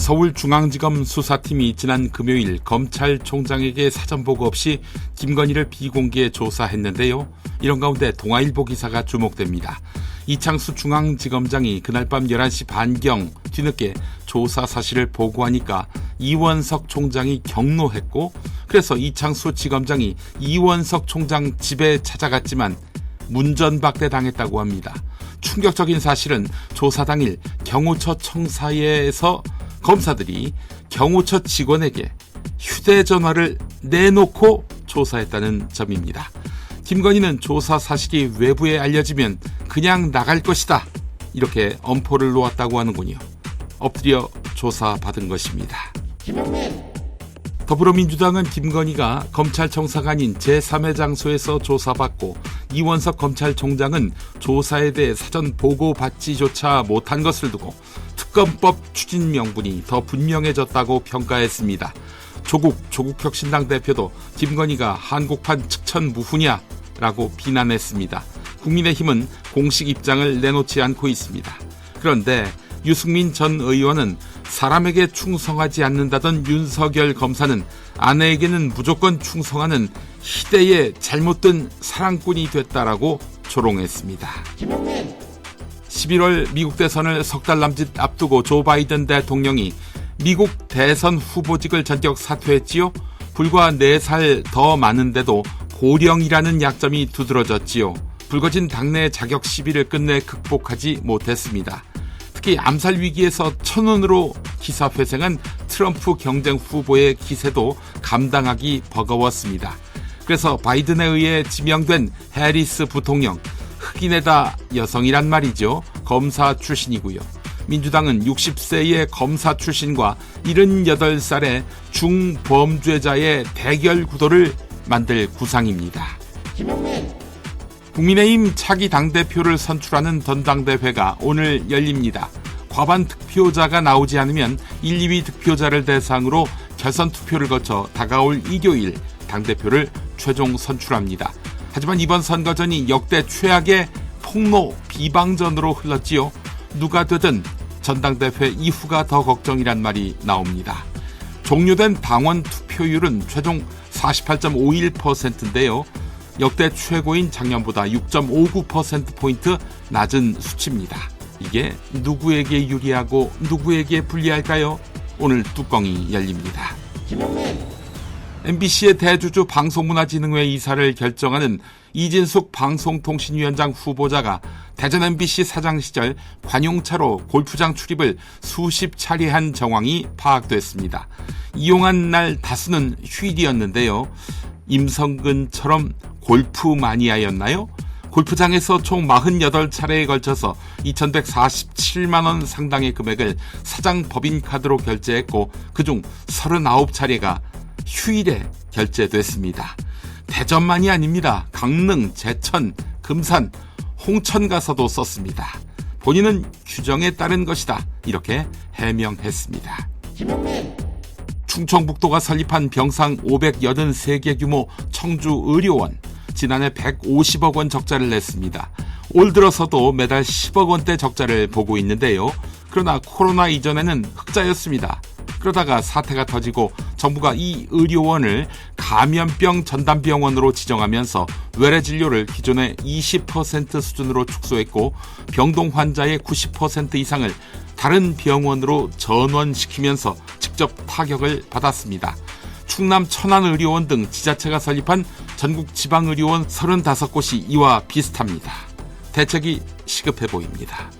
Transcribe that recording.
서울중앙지검 수사팀이 지난 금요일 검찰총장에게 사전보고 없이 김건희를 비공개 조사했는데요. 이런 가운데 동아일보 기사가 주목됩니다. 이창수 중앙지검장이 그날 밤 11시 반경 뒤늦게 조사 사실을 보고하니까 이원석 총장이 경로했고, 그래서 이창수 지검장이 이원석 총장 집에 찾아갔지만 문전박대당했다고 합니다. 충격적인 사실은 조사 당일 경호처 청사에서 검사들이 경호처 직원에게 휴대전화를 내놓고 조사했다는 점입니다. 김건희는 조사 사실이 외부에 알려지면 그냥 나갈 것이다, 이렇게 엄포를 놓았다고 하는군요. 엎드려 조사받은 것입니다. 더불어민주당은 김건희가 검찰청사가 아닌 제3의 장소에서 조사받고 이원석 검찰총장은 조사에 대해 사전 보고받지조차 못한 것을 두고 특검법 추진 명분이 더 분명해졌다고 평가했습니다. 조국혁신당 대표도 김건희가 한국판 측천무후냐라고 비난했습니다. 국민의힘은 공식 입장을 내놓지 않고 있습니다. 그런데 유승민 전 의원은 사람에게 충성하지 않는다던 윤석열 검사는 아내에게는 무조건 충성하는 희대의 잘못된 사랑꾼이 됐다라고 조롱했습니다. 11월 미국 대선을 석 달 남짓 앞두고 조 바이든 대통령이 미국 대선 후보직을 전격 사퇴했지요. 불과 4살 더 많은데도 고령이라는 약점이 두드러졌지요. 불거진 당내 자격 시비를 끝내 극복하지 못했습니다. 특히 암살 위기에서 천운으로 기사회생한 트럼프 경쟁 후보의 기세도 감당하기 버거웠습니다. 그래서 바이든에 의해 지명된 해리스 부통령, 흑인에다 여성이란 말이죠. 검사 출신이고요. 민주당은 60세의 검사 출신과 78살의 중범죄자의 대결 구도를 만들 구상입니다. 국민의힘 차기 당대표를 선출하는 전당대회가 오늘 열립니다. 과반 득표자가 나오지 않으면 1, 2위 득표자를 대상으로 결선 투표를 거쳐 다가올 일요일 당대표를 최종 선출합니다. 하지만 이번 선거전이 역대 최악의 폭로 비방전으로 흘렀지요. 누가 되든 전당대회 이후가 더 걱정이란 말이 나옵니다. 종료된 당원 투표율은 최종 48.51%인데요. 역대 최고인 작년보다 6.59%포인트 낮은 수치입니다. 이게 누구에게 유리하고 누구에게 불리할까요? 오늘 뚜껑이 열립니다. MBC의 대주주 방송문화진흥회 이사를 결정하는 이진숙 방송통신위원장 후보자가 대전 MBC 사장 시절 관용차로 골프장 출입을 수십 차례 한 정황이 파악됐습니다. 이용한 날 다수는 휴일이었는데요. 임성근처럼 골프 마니아였나요? 골프장에서 총 48차례에 걸쳐서 2,147만 원 상당의 금액을 사장 법인카드로 결제했고 그중 39차례가 휴일에 결제됐습니다. 대전만이 아닙니다. 강릉, 제천, 금산, 홍천 가서도 썼습니다. 본인은 규정에 따른 것이다, 이렇게 해명했습니다. 충청북도가 설립한 병상 583개 규모 청주의료원, 지난해 150억 원 적자를 냈습니다. 올 들어서도 매달 10억 원대 적자를 보고 있는데요. 그러나 코로나 이전에는 흑자였습니다. 그러다가 사태가 터지고 정부가 이 의료원을 감염병 전담병원으로 지정하면서 외래 진료를 기존의 20% 수준으로 축소했고 병동 환자의 90% 이상을 다른 병원으로 전원시키면서 직접 타격을 받았습니다. 충남 천안의료원 등 지자체가 설립한 전국 지방의료원 35곳이 이와 비슷합니다. 대책이 시급해 보입니다.